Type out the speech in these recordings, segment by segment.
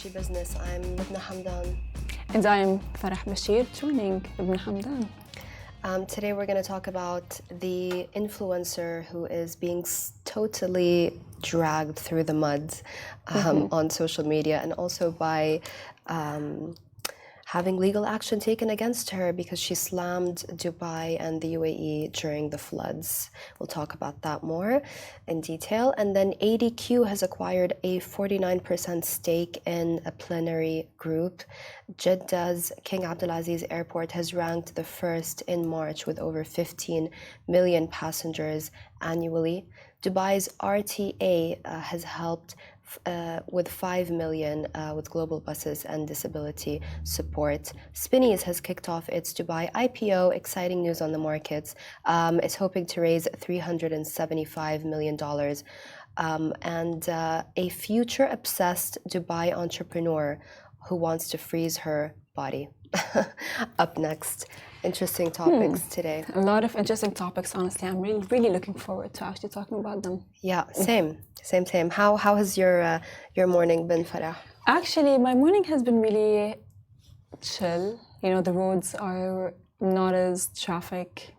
Fishy Business. I'm Ibn Hamdan. And I'm Farah Bashir, joining Ibn Hamdan. Today we're going to talk about the influencer who is being totally dragged through the mud on social media, and also by having legal action taken against her because she slammed Dubai and the UAE during the floods. We'll talk about that more in detail. And then ADQ has acquired a 49% stake in a Plenary Group. Jeddah's King Abdulaziz Airport has ranked the first in March with over 15 million passengers annually. Dubai's RTA has helped with 5 million with global buses and disability support. Spinneys has kicked off its Dubai IPO. Exciting news on the markets. It's hoping to raise $375 million. And a future-obsessed Dubai entrepreneur who wants to freeze her body. Up next. Interesting topics today. A lot of interesting topics, honestly. I'm really looking forward to actually talking about them. Yeah, same. How has your morning been, Farah? Actually, my morning has been really chill. You know, the roads are not as traffic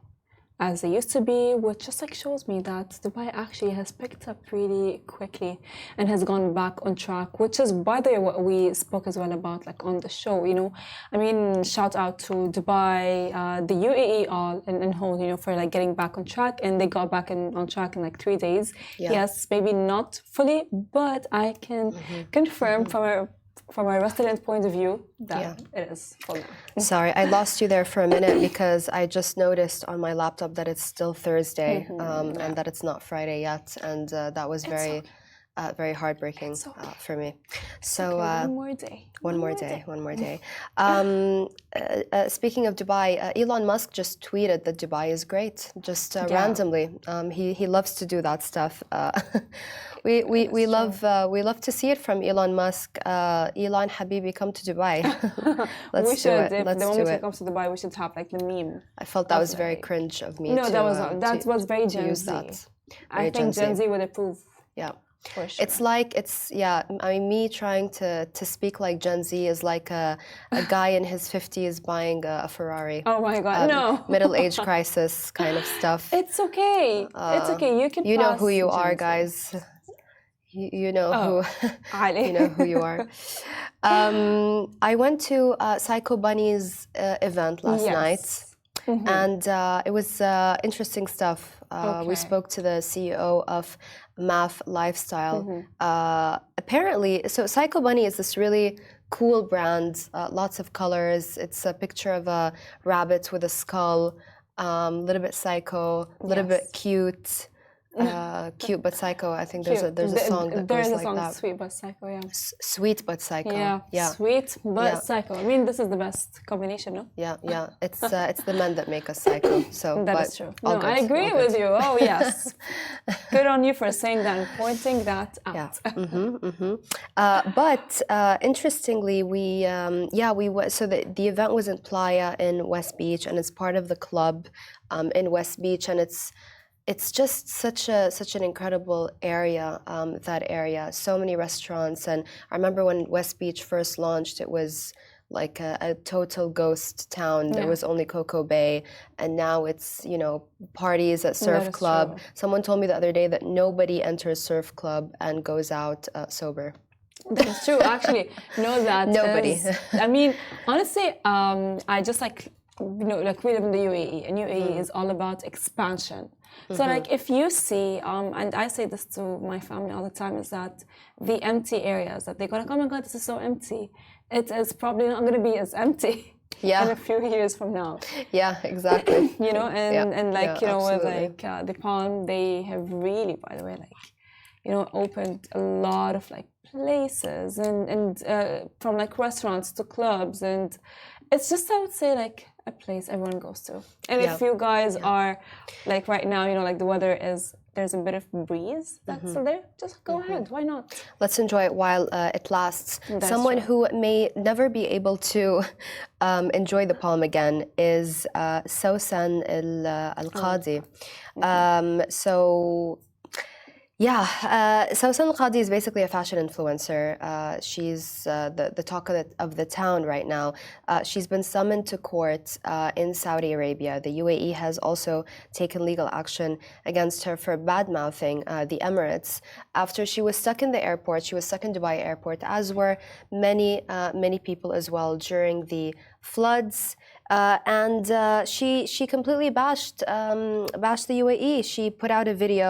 as they used to be, which just like shows me that Dubai actually has picked up really quickly and has gone back on track, which is, by the way, what we spoke as well about like on the show, you know. I mean, shout out to Dubai, the UAE all in whole, you know, for like getting back on track, and they got back on track in like 3 days. Yeah. Yes, maybe not fully, but I can confirm from a resident point of view that it is full now. Sorry, I lost you there for a minute because I just noticed on my laptop that it's still Thursday and that it's not Friday yet, and that was very heartbreaking for me. So one more day. Speaking of Dubai, Elon Musk just tweeted that Dubai is great, just randomly. He loves to do that stuff. We love to see it from Elon Musk. Elon Habibi, come to Dubai. We should. If the moment he comes to Dubai, we should have like the meme. I felt that was very cringe of me. No, that was very Gen Z. I think Gen Z would approve. Yeah. For sure. I mean, me trying to speak like Gen Z is like a guy in his 50s buying a Ferrari. Oh my God, no. Middle-age crisis kind of stuff. It's okay. It's okay. You know who you are, guys. You know who you are. I went to Psycho Bunny's event last night. And it was interesting stuff. We spoke to the CEO of Math Lifestyle. Apparently, so Psycho Bunny is this really cool brand, lots of colors. It's a picture of a rabbit with a skull, a little bit psycho, a little bit cute. Cute but psycho. I think there's a song that goes like that. Sweet but psycho, yeah. Sweet but psycho. Yeah. Sweet but psycho. I mean, this is the best combination, no? Yeah. It's the men that make us psycho. So that is true. No, I agree with you. Oh yes. Good on you for saying that and pointing that out. But interestingly, so the event was in Playa in West Beach, and it's part of the club in West Beach, and it's just such an incredible area, that area. So many restaurants, and I remember when West Beach first launched, it was like a total ghost town. There was only Coco Bay, and now it's, you know, parties at Surf Club. Someone told me the other day that nobody enters Surf Club and goes out sober. That is true, actually. No, that nobody. I mean, honestly, I just like, you know, like we live in the UAE, and UAE is all about expansion. So like if you see, and I say this to my family all the time, is that the empty areas that they go like, oh my God, this is so empty. It is probably not going to be as empty in a few years from now. Yeah, exactly. You know, and like, you know, absolutely. with like the Palm, they have really, by the way, like, you know, opened a lot of like places and from like restaurants to clubs, and it's just, I would say, like a place everyone goes to. And if you guys are like right now, you know, like the weather is, there's a bit of breeze that's there, just go ahead. Why not? Let's enjoy it while it lasts. Someone who may never be able to enjoy the Palm again is Sousan Al Qadi. So Yeah, Sausan Al-Qadi is basically a fashion influencer. She's the talk of the town right now. She's been summoned to court in Saudi Arabia. The UAE has also taken legal action against her for bad-mouthing the Emirates after she was stuck in the airport. She was stuck in Dubai airport, as were many people as well during the floods. She completely bashed the UAE. She put out a video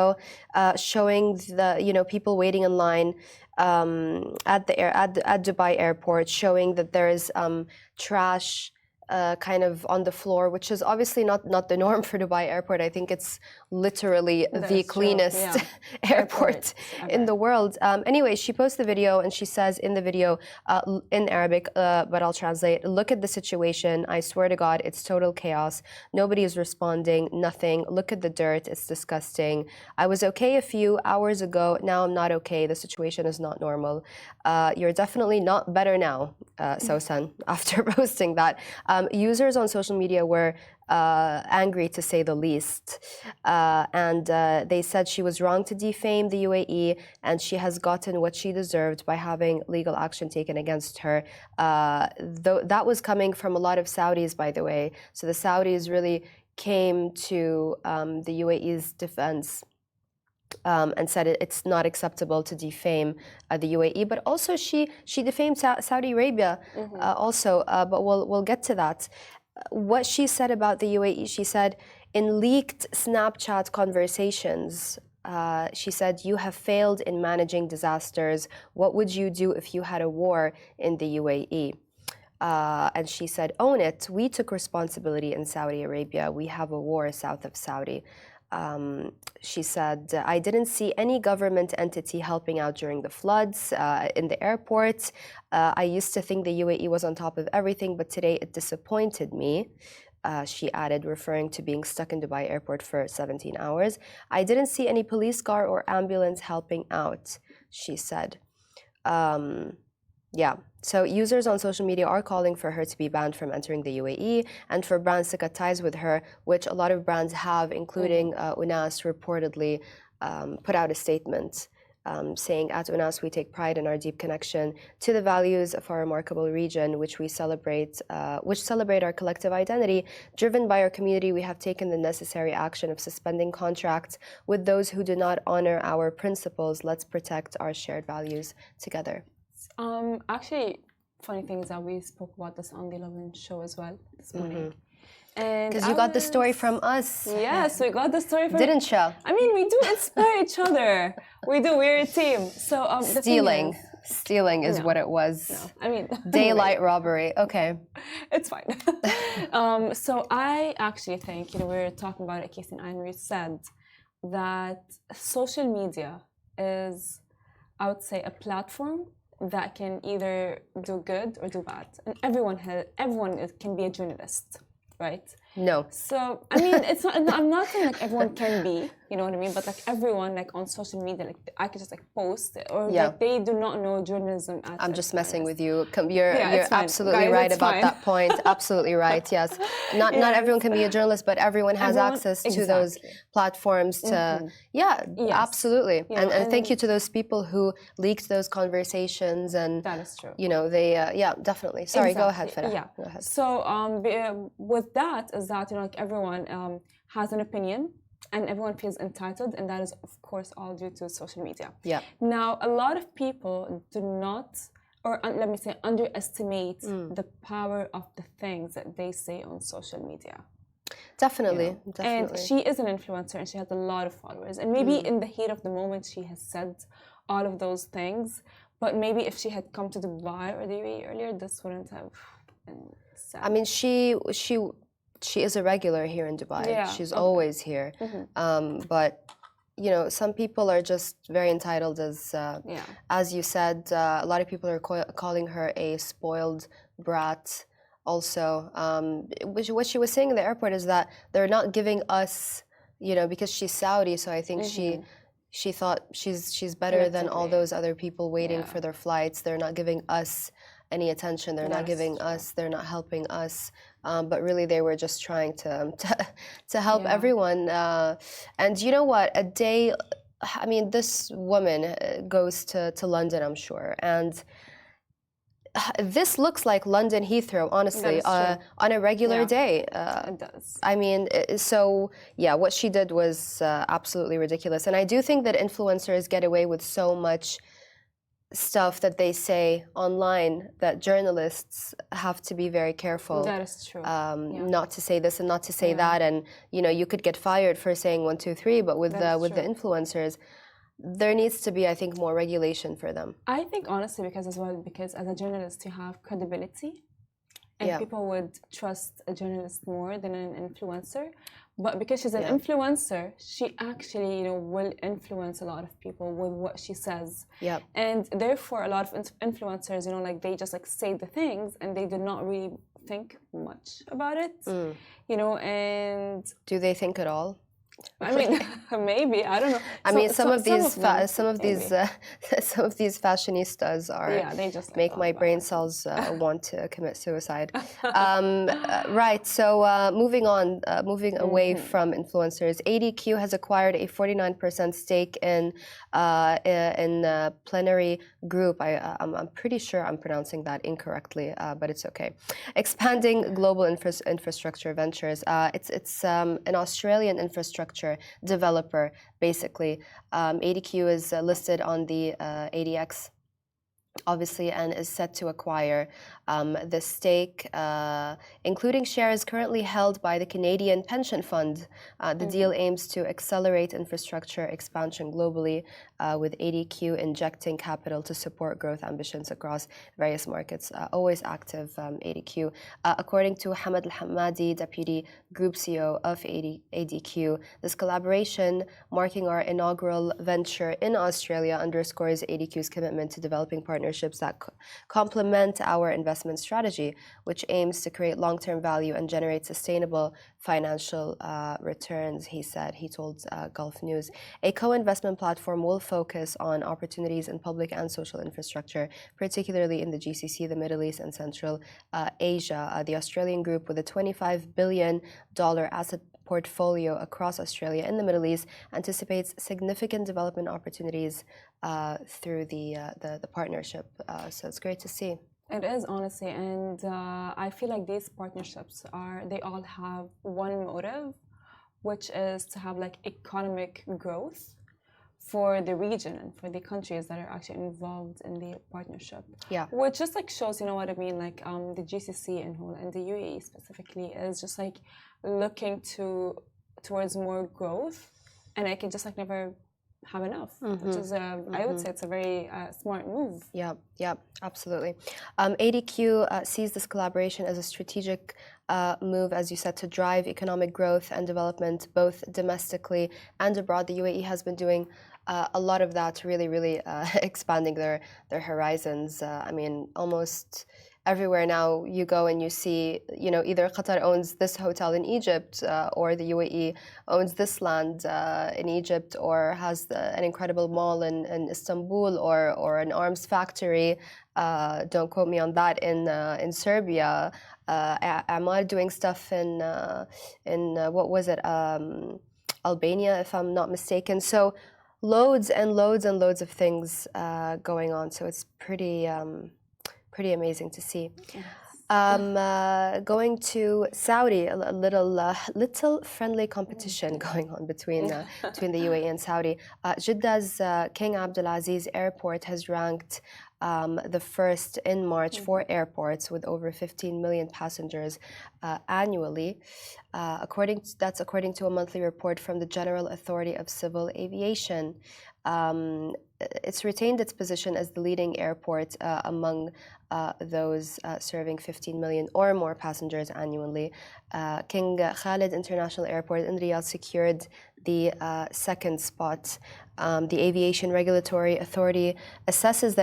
showing the people waiting in line at Dubai airport, showing that there is trash kind of on the floor, which is obviously not the norm for Dubai airport. I think it's literally the cleanest airport in the world. Anyway, she posts the video and she says in the video in Arabic, but I'll translate, "Look at the situation. I swear to God, it's total chaos. Nobody is responding, nothing. Look at the dirt. It's disgusting. I was okay a few hours ago. Now I'm not okay. The situation is not normal. You're definitely not better now, Sausan," after posting that. Users on social media were angry, to say the least. They said she was wrong to defame the UAE and she has gotten what she deserved by having legal action taken against her. Though that was coming from a lot of Saudis, by the way. So the Saudis really came to the UAE's defense. And said it's not acceptable to defame the UAE, but also she defamed Saudi Arabia also. But we'll get to that. What she said about the UAE, she said in leaked Snapchat conversations, she said, "You have failed in managing disasters. What would you do if you had a war in the UAE?" And she said, "Own it. We took responsibility in Saudi Arabia. We have a war south of Saudi." She said, "I didn't see any government entity helping out during the floods in the airport. I used to think the UAE was on top of everything, but today it disappointed me." She added, referring to being stuck in Dubai airport for 17 hours. "I didn't see any police car or ambulance helping out," she said. Yeah, so users on social media are calling for her to be banned from entering the UAE and for brands to cut ties with her, which a lot of brands have, including Unas reportedly put out a statement saying, "At Unas, we take pride in our deep connection to the values of our remarkable region, which celebrate our collective identity. Driven by our community, we have taken the necessary action of suspending contracts with those who do not honor our principles. Let's protect our shared values together." Actually, funny thing is that we spoke about this on the 11 show as well this morning. Because you got the story from us. Yes, we got the story from... Didn't you? I mean, we do inspire each other. We do. We're a team. So Stealing is what it was. No, I mean... Daylight robbery. Okay. It's fine. So I actually think, we were talking about it, Casey and Ainri said that social media is, I would say, a platform that can either do good or do bad, and everyone can be a journalist, right? No. So I mean, it's not. I'm not saying like everyone can be, you know what I mean? But like everyone, like on social media, like I can just like post or like they do not know journalism. I'm just messing with you. You're absolutely right about that point. Absolutely right. Yes. Not everyone can be a journalist, but everyone has access to those platforms to. Absolutely. And thank you to those people who leaked those conversations and. That is true. They definitely. Sorry, go ahead, Farah. Yeah. Go ahead. So with that is that like everyone has an opinion. And everyone feels entitled, and that is, of course, all due to social media. Yeah. Now, a lot of people do not, or let me say, underestimate the power of the things that they say on social media. Definitely. And she is an influencer, and she has a lot of followers. And maybe in the heat of the moment, she has said all of those things. But maybe if she had come to Dubai or the UAE earlier, this wouldn't have been said. I mean, she is a regular here in Dubai. Yeah, she's always here. But, some people are just very entitled as you said, a lot of people are calling her a spoiled brat also. What she was saying in the airport is that they're not giving us, because she's Saudi, so I think she thought she's better than all those other people waiting for their flights. They're not giving us any attention. They're not giving us, they're not helping us. But really, they were just trying to help everyone. And you know what? I mean, this woman goes to London, I'm sure, and this looks like London Heathrow, honestly, That is true. on a regular Yeah, day. it does. I mean, so yeah, what she did was absolutely ridiculous. And I do think that influencers get away with so much stuff that they say online that journalists have to be very careful. That is true. Not to say this and not to say Yeah. that. And, you know, you could get fired for saying 1, 2, 3, but with That is the true. influencers, there needs to be, I think, more regulation for them. I think honestly because as a journalist you have credibility and Yeah. people would trust a journalist more than an influencer. But because she's an Yeah. influencer, she actually, you know, will influence a lot of people with what she says. Yeah. And therefore a lot of influencers, you know, like they just like say the things and they do not really think much about it. You know, and Do they think at all? I mean, maybe I don't know. I mean, some of these fashionistas are they just like, make my brain cells want to commit suicide. Right. So moving away from influencers, ADQ has acquired a 49% stake in Plenary Group. I'm pretty sure I'm pronouncing that incorrectly, but it's okay. Expanding global infrastructure ventures. It's an Australian infrastructure developer, basically. ADQ is listed on the ADX, obviously, and is set to acquire the stake, including shares currently held by the Canadian Pension Fund. The deal aims to accelerate infrastructure expansion globally, with ADQ injecting capital to support growth ambitions across various markets. Always active, ADQ. According to Hamad Al-Hamadi, Deputy Group CEO of ADQ, this collaboration, marking our inaugural venture in Australia, underscores ADQ's commitment to developing partnerships that complement our investment strategy, which aims to create long-term value and generate sustainable financial returns, he said. He told Gulf News. A co-investment platform will focus on opportunities in public and social infrastructure, particularly in the GCC, the Middle East, and Central Asia. The Australian group, with a $25 billion asset portfolio across Australia and the Middle East, anticipates significant development opportunities through the partnership. So it's great to see. It is, honestly, and I feel like these partnerships they all have one motive, which is to have like economic growth for the region and for the countries that are actually involved in the partnership. Yeah. Which just like shows, you know what I mean, like the GCC and the UAE specifically is just like looking towards more growth, and I can just like never have enough, which is I would say it's a very smart move. Yeah, absolutely. ADQ sees this collaboration as a strategic move, as you said, to drive economic growth and development both domestically and abroad. The UAE has been doing a lot of that, really expanding their horizons. I mean, almost everywhere now you go and you see, you know, either Qatar owns this hotel in Egypt, or the UAE owns this land in Egypt, or has an incredible mall in Istanbul, or an arms factory. Don't quote me on that, in Serbia. Amar doing stuff in what was it, Albania, if I'm not mistaken. So loads and loads of things going on. So it's pretty amazing to see. Going to Saudi, a little friendly competition going on between the UAE and Saudi. Jeddah's King Abdulaziz Airport has ranked the first in March for airports with over 15 million passengers annually. That's according to a monthly report from the General Authority of Civil Aviation. It's retained its position as the leading airport among those serving 15 million or more passengers annually. King Khalid International Airport in Riyadh secured the second spot. The Aviation Regulatory Authority assesses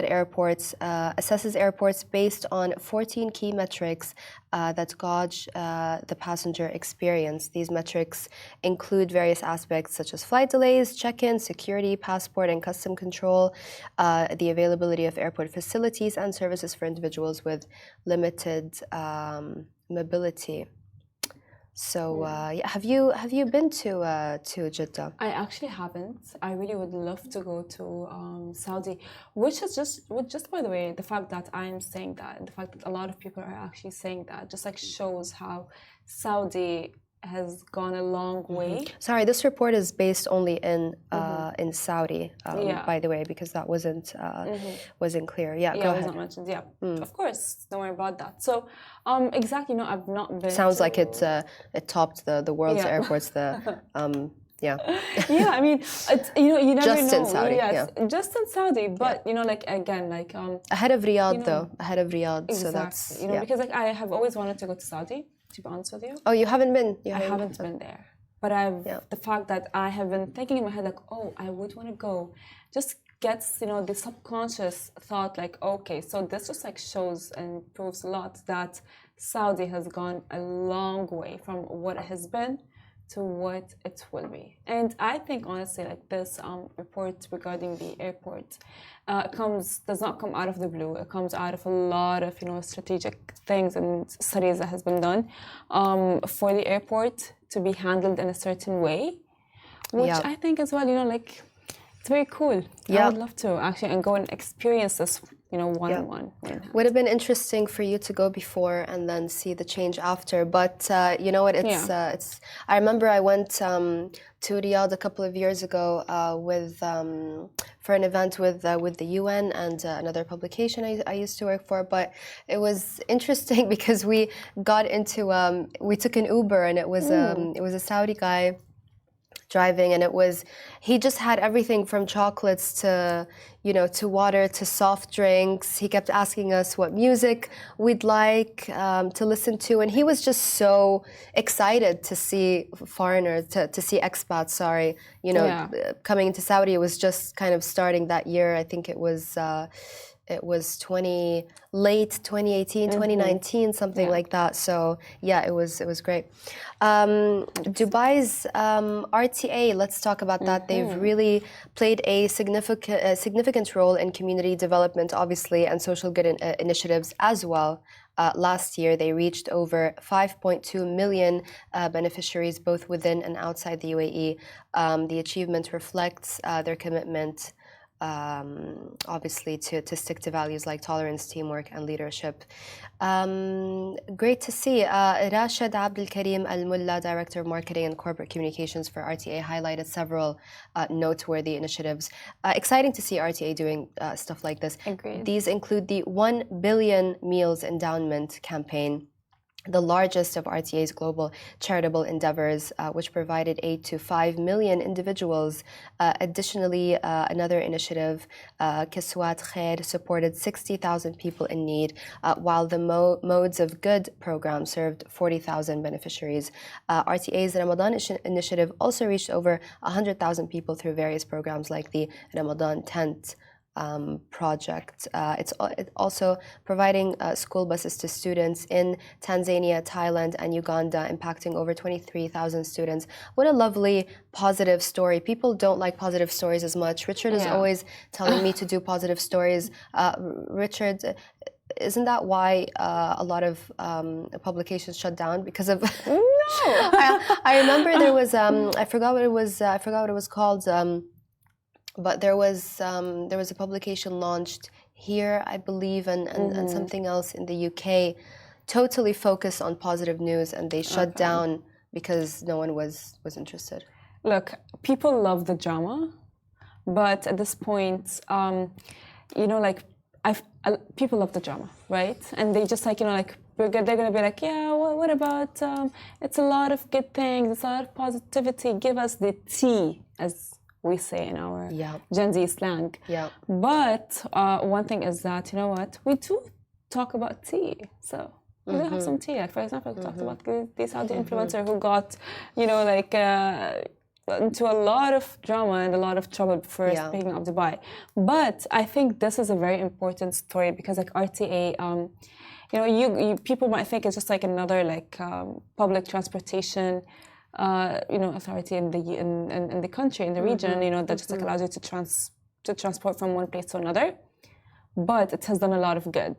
airports based on 14 key metrics that gauge the passenger experience. These metrics include various aspects such as flight delays, check-in, security, passport and custom control, the availability of airport facilities and services for individuals with limited mobility. So yeah, have you been to Jeddah? I actually haven't. I really would love to go to Saudi, which is just by the way, the fact that I'm saying that, the fact that a lot of people are actually saying that, just like shows how Saudi has gone a long way. Sorry, this report is based only in Saudi, Yeah. by the way, because that wasn't clear. Yeah, Yeah, go it was ahead. not mentioned. Yeah, of course. Don't worry about that. So, exactly. No, I've not been. Sounds to... like it topped the world's Yeah. airports. Yeah. Yeah, I mean, it's, you never Just know. in Saudi, Yes, yeah. just in Saudi. But like again, like Ahead of Riyadh, though. Ahead of Riyadh. exactly. So that's yeah. Because like I have always wanted to go to Saudi. To be honest with you. Oh, you haven't been? I haven't been there. But the fact that I have been thinking in my head, like, oh, I would want to go, just gets, the subconscious thought, like, okay, so this just like shows and proves a lot that Saudi has gone a long way from what it has been to what it will be. And I think, honestly, like this report regarding the airport does not come out of the blue. It comes out of a lot of, strategic things and studies that has been done for the airport to be handled in a certain way, which I think as well, like, it's very cool. I would love to actually and go and experience this, one-on-one. Would have been interesting for you to go before and then see the change after. But you know what? It's. I remember I went to Riyadh a couple of years ago for an event with the UN and another publication I used to work for. But it was interesting because we got into we took an Uber and it was a Saudi guy driving, and he just had everything from chocolates to water to soft drinks. He kept asking us what music we'd like to listen to, and he was just so excited to see foreigners, to see expats, coming into Saudi. It was just kind of starting that year. I think it was late 2018, 2019, something like that. So yeah, it was great. Dubai's RTA, let's talk about that. They've really played a significant role in community development, obviously, and social good initiatives as well. Last year, they reached over 5.2 million beneficiaries, both within and outside the UAE. The achievement reflects their commitment obviously to stick to values like tolerance, teamwork, and leadership. Great to see. Rashid Abdelkarim Al-Mulla, Director of Marketing and Corporate Communications for RTA, highlighted several noteworthy initiatives. Exciting to see RTA doing stuff like this. Agreed. These include the 1 billion meals endowment campaign, the largest of RTA's global charitable endeavors, which provided aid to 5 million individuals. Additionally, another initiative, Kiswat Khair, supported 60,000 people in need, while the Modes of Good program served 40,000 beneficiaries. RTA's Ramadan initiative also reached over 100,000 people through various programs like the Ramadan Tent project. It's also providing school buses to students in Tanzania, Thailand, and Uganda, impacting over 23,000 students. What a lovely, positive story. People don't like positive stories as much. Richard is always telling me to do positive stories. Richard, isn't that why a lot of publications shut down because of? No. I remember there was I forgot what it was called. But there was a publication launched here, I believe, and something else in the UK, totally focused on positive news, and they shut down because no one was interested. Look, people love the drama, but at this point, people love the drama, right? And they just they're gonna be like, yeah, what about? It's a lot of good things. It's a lot of positivity. Give us the tea, as we say in our Gen Z slang. Yeah. But one thing is that, we do talk about tea. So we do have some tea. Like, for example, we talked about the Saudi influencer who got, into a lot of drama and a lot of trouble for speaking of Dubai. But I think this is a very important story because like RTA, you people might think it's just like another public transportation authority in the country, in the region, that just allows you to transport from one place to another. but it has done a lot of good.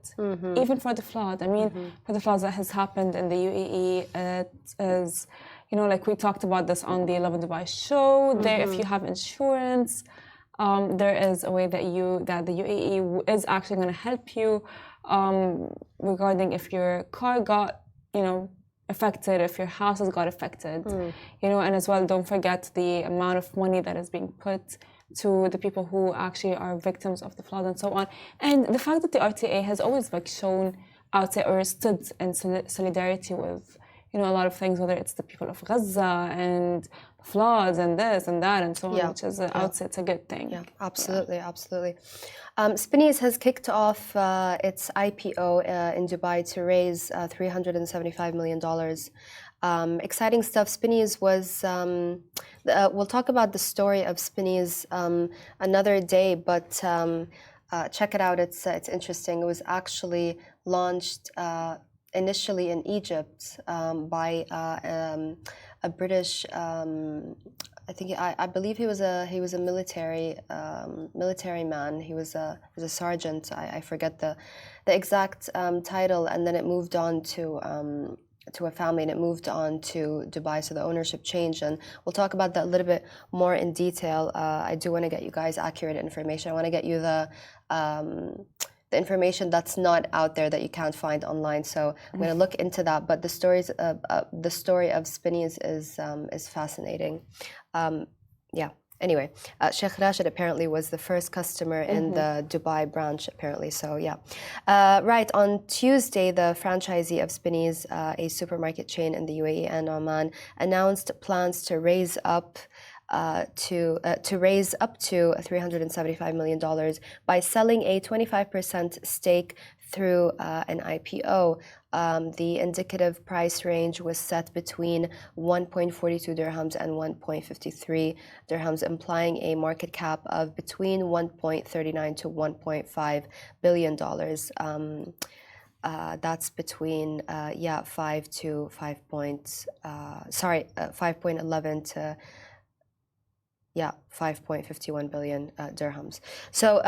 Even for the flood. I mean, for the floods that has happened in the UAE, it is, you know, like we talked about this on the 11 Dubai show. There, if you have insurance, there is a way that the UAE is actually going to help you regarding if your car got, you know, affected, if your house has got affected, you know, and as well, don't forget the amount of money that is being put to the people who actually are victims of the flood and so on. And the fact that the RTA has always like shown out there or stood in solidarity with, you know, a lot of things, whether it's the people of Gaza and floods and this and that and so on, which is it's a good thing. Yeah, absolutely, absolutely. Spinneys has kicked off its IPO in Dubai to raise $375 million. Exciting stuff. Spinneys was, we'll talk about the story of Spinneys another day, but check it out, it's interesting. It was actually launched initially in Egypt by a British, I believe he was a military man. He was a sergeant. I forget the exact title, and then it moved on to a family, and it moved on to Dubai. So the ownership changed, and we'll talk about that a little bit more in detail. I do want to get you guys accurate information. I want to get you the information that's not out there that you can't find online. So I'm going to look into that. But the story of Spinneys is fascinating. Anyway, Sheikh Rashid apparently was the first customer in the Dubai branch, apparently. So yeah. Right, on Tuesday, the franchisee of Spinneys, a supermarket chain in the UAE and Oman, announced plans to raise up to $375 million by selling a 25% stake through an IPO. The indicative price range was set between 1.42 dirhams and 1.53 dirhams, implying a market cap of between 1.39 to 1.5 billion dollars. That's between 5.11 to 5.51 billion dirhams. So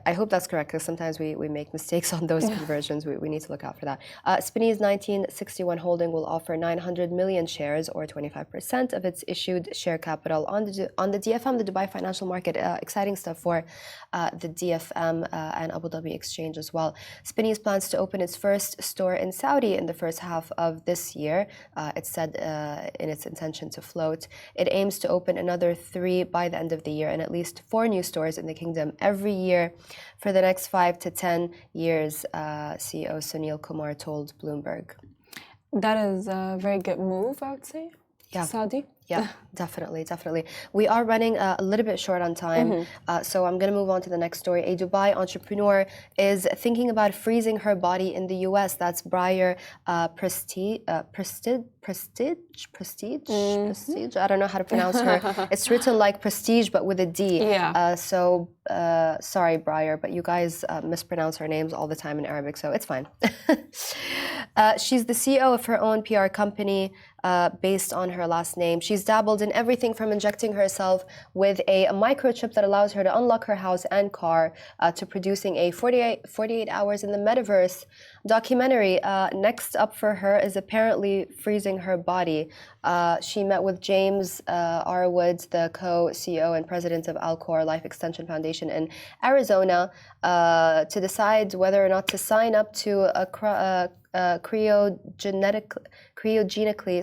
I hope that's correct, because sometimes we make mistakes on those conversions. We need to look out for that. Spinney's 1961 holding will offer 900 million shares, or 25% of its issued share capital on the DFM, the Dubai Financial Market. Exciting stuff for the DFM and Abu Dhabi Exchange as well. Spinney's plans to open its first store in Saudi in the first half of this year. It said in its intention to float. It aims to open another 3 by the end of the year, and at least 4 new stores in the kingdom every year for the next 5 to 10 years, CEO Sunil Kumar told Bloomberg. That is a very good move, I would say. Yeah. Saudi. Yeah, definitely. We are running a little bit short on time, so I'm going to move on to the next story. A Dubai entrepreneur is thinking about freezing her body in the U.S. That's Briar Prestige. I don't know how to pronounce her. It's written like prestige, but with a D. Yeah. Sorry, Briar, but you guys mispronounce her names all the time in Arabic, so it's fine. She's the CEO of her own PR company based on her last name. She's dabbled in everything from injecting herself with a microchip that allows her to unlock her house and car to producing a 48 hours in the metaverse documentary. Next up for her is apparently freezing her body. She met with James R. Woods, the co-CEO and president of Alcor Life Extension Foundation in Arizona, to decide whether or not to sign up to a cryogenically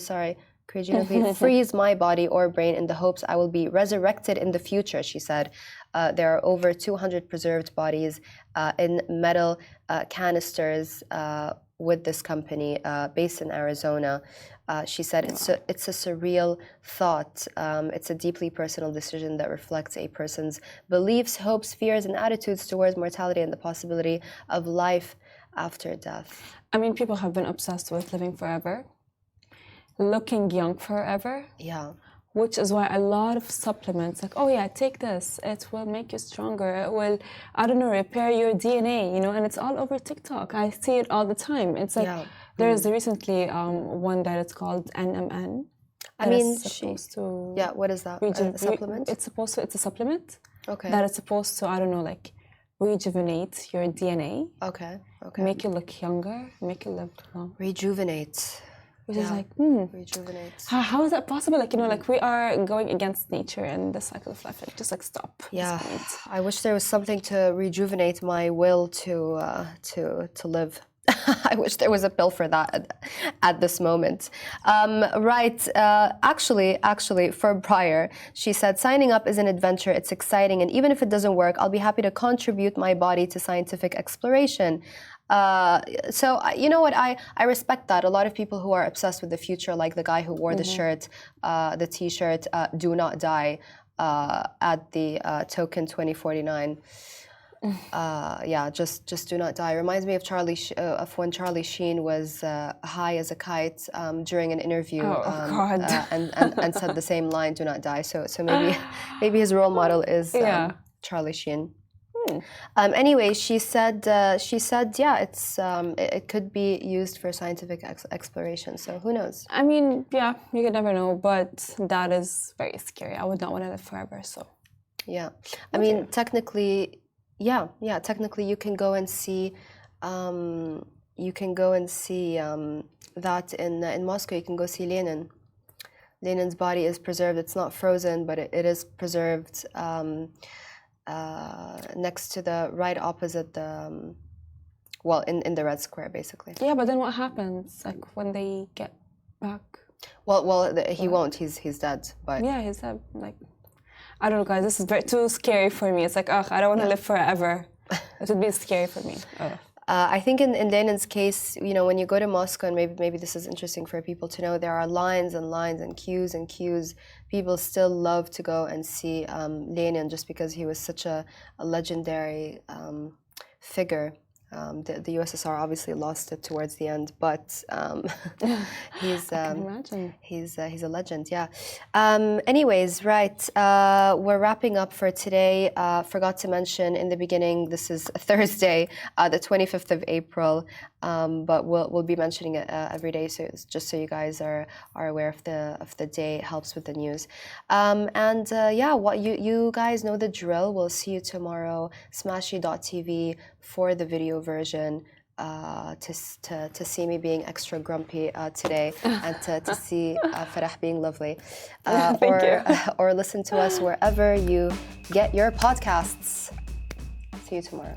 freeze my body or brain in the hopes I will be resurrected in the future, she said. There are over 200 preserved bodies in metal canisters with this company based in Arizona. She said it's a surreal thought. It's a deeply personal decision that reflects a person's beliefs, hopes, fears, and attitudes towards mortality and the possibility of life after death. I mean, people have been obsessed with living forever, looking young forever. Yeah. Which is why a lot of supplements, like, oh yeah, take this, it will make you stronger, it will, I don't know, repair your DNA, you know, and it's all over TikTok. I see it all the time. It's like, there's recently one that it's called NMN. I mean, what is that? A supplement? It's a supplement. Okay. That is supposed to, I don't know, like, rejuvenate your DNA, Okay. Okay. make you look younger, make you live long. Rejuvenate. Which is like, Rejuvenate. how is that possible? Like, like we are going against nature and the cycle of life. Like, just like stop. At Yeah. this point. I wish there was something to rejuvenate my will to live. I wish there was a pill for that at this moment. Right. Actually, for Briar, she said, signing up is an adventure. It's exciting. And even if it doesn't work, I'll be happy to contribute my body to scientific exploration. So you know what? I respect that. A lot of people who are obsessed with the future, like the guy who wore the shirt, the T-shirt, "Do not die," at the token 2049. Yeah, just do not die. Reminds me of of when Charlie Sheen was high as a kite during an interview, God. and said the same line, "Do not die." So maybe his role model is Charlie Sheen. Anyway, she said, yeah, it could be used for scientific exploration. So who knows? I mean, yeah, you could never know, but that is very scary. I would not want to live forever. So yeah, I mean, technically, technically, you can go and see, that in Moscow. You can go see Lenin. Lenin's body is preserved. It's not frozen, but it is preserved. Next to the right opposite the in the Red Square, basically. Yeah, but then what happens like when they get back? He won't. He's dead. But yeah, he's dead. Like, I don't know, guys. This is too scary for me. It's like, I don't want to live forever. It would be scary for me. I think in Lenin's case, when you go to Moscow, and maybe this is interesting for people to know, there are lines and lines and queues. People still love to go and see Lenin just because he was such a legendary figure. The USSR obviously lost it towards the end, but he's a legend. Yeah. Anyways, right. We're wrapping up for today. Forgot to mention in the beginning, this is Thursday, the 25th of April. But we'll be mentioning it every day, so just so you guys are aware of the day. It helps with the news. What you guys know the drill. We'll see you tomorrow. Smashy.tv for the video version. To see me being extra grumpy today, and to see Farah being lovely, or listen to us wherever you get your podcasts. See you tomorrow.